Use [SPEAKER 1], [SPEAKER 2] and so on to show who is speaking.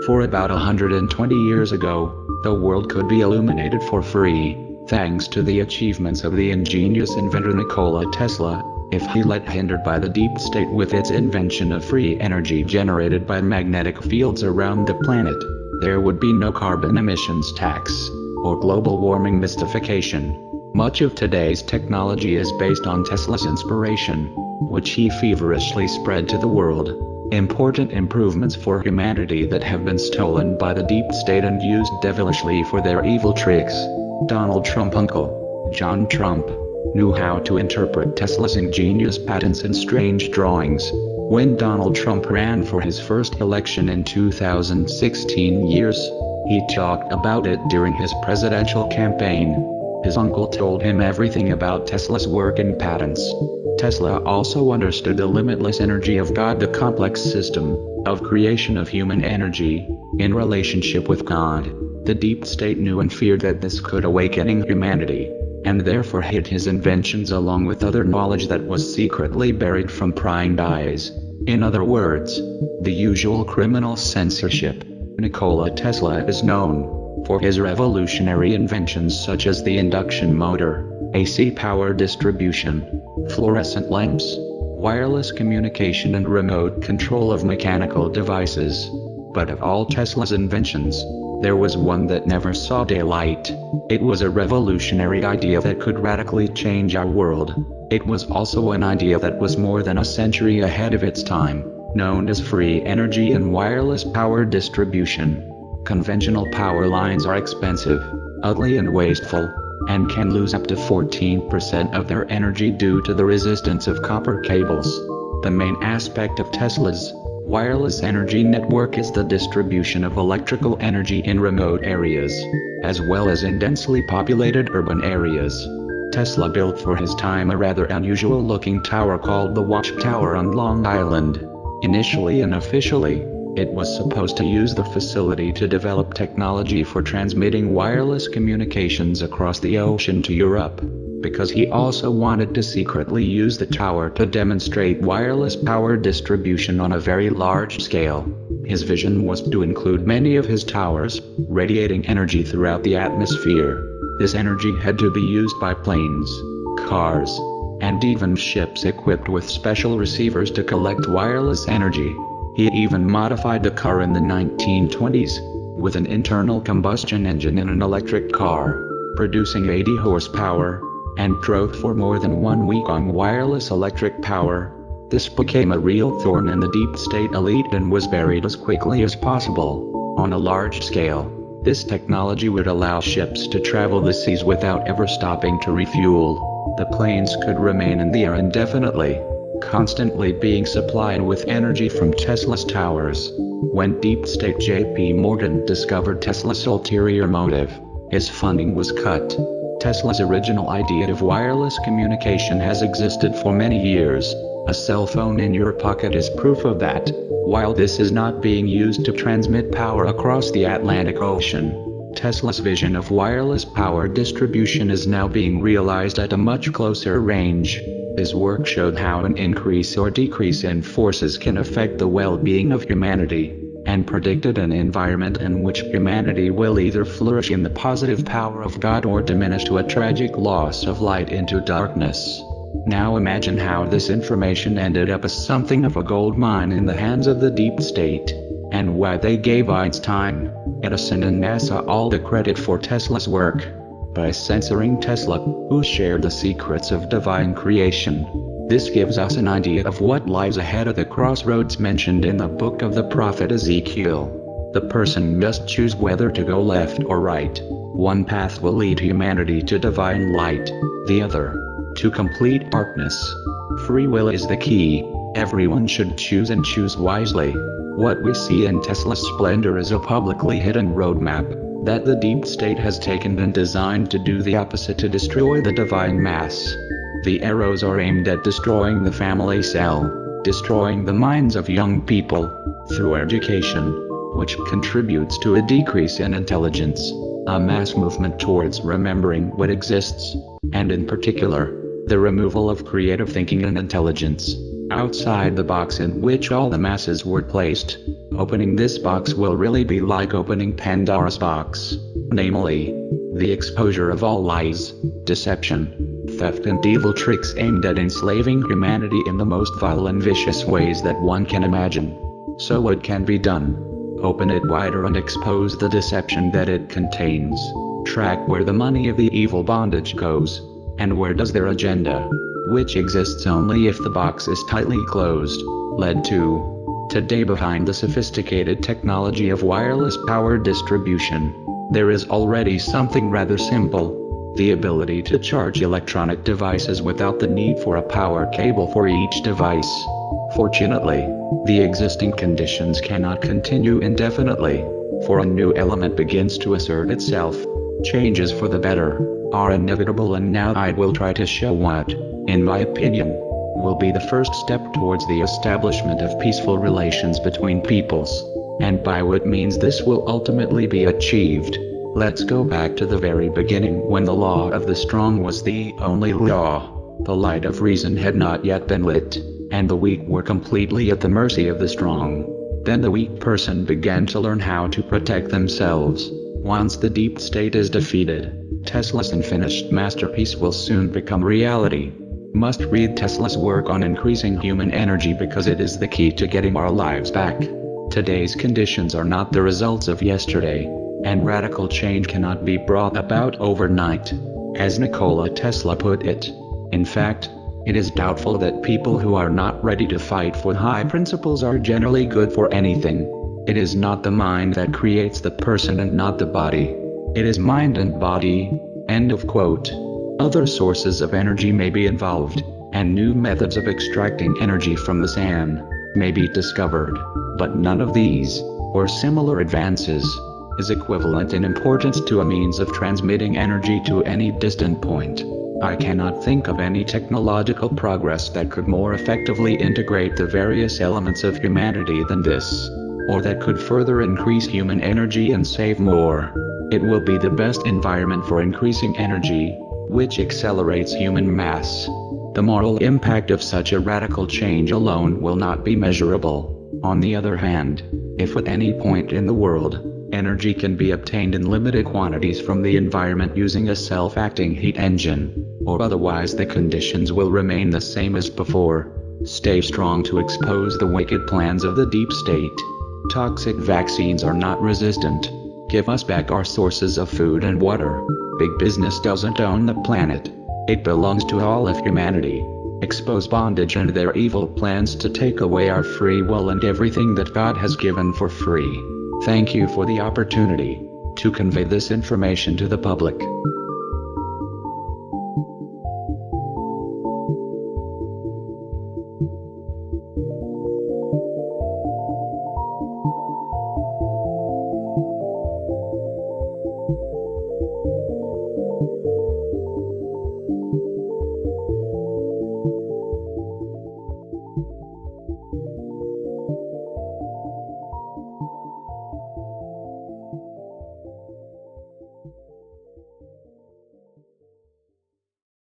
[SPEAKER 1] For about 120 years ago, the world could be illuminated for free, thanks to the achievements of the ingenious inventor Nikola Tesla, if he let hindered by the deep state with its invention of free energy generated by magnetic fields around the planet. There would be no carbon emissions tax, or global warming mystification. Much of today's technology is based on Tesla's inspiration, which he feverishly spread to the world. Important improvements for humanity that have been stolen by the deep state and used devilishly for their evil tricks. Donald Trump Uncle John Trump knew how to interpret Tesla's ingenious patents and strange drawings. When Donald Trump ran for his first election in 2016, he talked about it during his presidential campaign. His uncle told him everything about Tesla's work and patents. Tesla also understood the limitless energy of God, the complex system of creation of human energy in relationship with God. The deep state knew and feared that this could awaken humanity, and therefore hid his inventions along with other knowledge that was secretly buried from prying eyes. In other words, the usual criminal censorship. Nikola Tesla is known for his revolutionary inventions such as the induction motor, AC power distribution, fluorescent lamps, wireless communication and remote control of mechanical devices. But of all Tesla's inventions, there was one that never saw daylight. It was a revolutionary idea that could radically change our world. It was also an idea that was more than a century ahead of its time, known as free energy and wireless power distribution. Conventional power lines are expensive, ugly and wasteful, and can lose up to 14% of their energy due to the resistance of copper cables. The main aspect of Tesla's wireless energy network is the distribution of electrical energy in remote areas, as well as in densely populated urban areas. Tesla built for his time a rather unusual looking tower called the Watchtower on Long Island. Initially and officially, it was supposed to use the facility to develop technology for transmitting wireless communications across the ocean to Europe, because he also wanted to secretly use the tower to demonstrate wireless power distribution on a very large scale. His vision was to include many of his towers, radiating energy throughout the atmosphere. This energy had to be used by planes, cars, and even ships equipped with special receivers to collect wireless energy. He even modified the car in the 1920s, with an internal combustion engine in an electric car, producing 80 horsepower, and drove for more than 1 week on wireless electric power. This became a real thorn in the deep state elite and was buried as quickly as possible. On a large scale, this technology would allow ships to travel the seas without ever stopping to refuel. The planes could remain in the air indefinitely, constantly being supplied with energy from Tesla's towers. When deep state J.P. Morgan discovered Tesla's ulterior motive, his funding was cut. Tesla's original idea of wireless communication has existed for many years. A cell phone in your pocket is proof of that. While this is not being used to transmit power across the Atlantic Ocean, Tesla's vision of wireless power distribution is now being realized at a much closer range. His work showed how an increase or decrease in forces can affect the well-being of humanity, and predicted an environment in which humanity will either flourish in the positive power of God or diminish to a tragic loss of light into darkness. Now imagine how this information ended up as something of a gold mine in the hands of the deep state, and why they gave Einstein, Edison and NASA all the credit for Tesla's work, by censoring Tesla, who shared the secrets of divine creation. This gives us an idea of what lies ahead of the crossroads mentioned in the book of the prophet Ezekiel. The person must choose whether to go left or right. One path will lead humanity to divine light, the other, to complete darkness. Free will is the key. Everyone should choose and choose wisely. What we see in Tesla's splendor is a publicly hidden roadmap that the deep state has taken and designed to do the opposite, to destroy the divine mass. The arrows are aimed at destroying the family cell, destroying the minds of young people, through education, which contributes to a decrease in intelligence, a mass movement towards remembering what exists, and in particular, the removal of creative thinking and intelligence. outside the box in which all the masses were placed. Opening this box will really be like opening Pandora's box. Namely, the exposure of all lies, deception, theft and evil tricks aimed at enslaving humanity in the most vile and vicious ways that one can imagine. So what can be done? Open it wider and expose the deception that it contains. Track where the money of the evil bondage goes. And where does their agenda, which exists only if the box is tightly closed, lead to. Today, behind the sophisticated technology of wireless power distribution, there is already something rather simple: the ability to charge electronic devices without the need for a power cable for each device. Fortunately, the existing conditions cannot continue indefinitely, for a new element begins to assert itself. Changes for the better are inevitable, and now I will try to show what, in my opinion, will be the first step towards the establishment of peaceful relations between peoples, and by what means this will ultimately be achieved. Let's go back to the very beginning, when the law of the strong was the only law. The light of reason had not yet been lit, and the weak were completely at the mercy of the strong. Then the weak person began to learn how to protect themselves. Once the deep state is defeated, Tesla's unfinished masterpiece will soon become reality. Must read Tesla's work on increasing human energy, because it is the key to getting our lives back. Today's conditions are not the results of yesterday, and radical change cannot be brought about overnight, as Nikola Tesla put it. In fact, it is doubtful that people who are not ready to fight for high principles are generally good for anything. It is not the mind that creates the person and not the body. It is mind and body. End of quote. Other sources of energy may be involved, and new methods of extracting energy from the sand may be discovered, but none of these, or similar advances, is equivalent in importance to a means of transmitting energy to any distant point. I cannot think of any technological progress that could more effectively integrate the various elements of humanity than this, or that could further increase human energy and save more. It will be the best environment for increasing energy, which accelerates human mass. The moral impact of such a radical change alone will not be measurable. On the other hand, if at any point in the world, energy can be obtained in limited quantities from the environment using a self-acting heat engine, or otherwise the conditions will remain the same as before. Stay strong to expose the wicked plans of the deep state. Toxic vaccines are not resistant. Give us back our sources of food and water. Big business doesn't own the planet. It belongs to all of humanity. Expose bondage and their evil plans to take away our free will and everything that God has given for free. Thank you for the opportunity to convey this information to the public.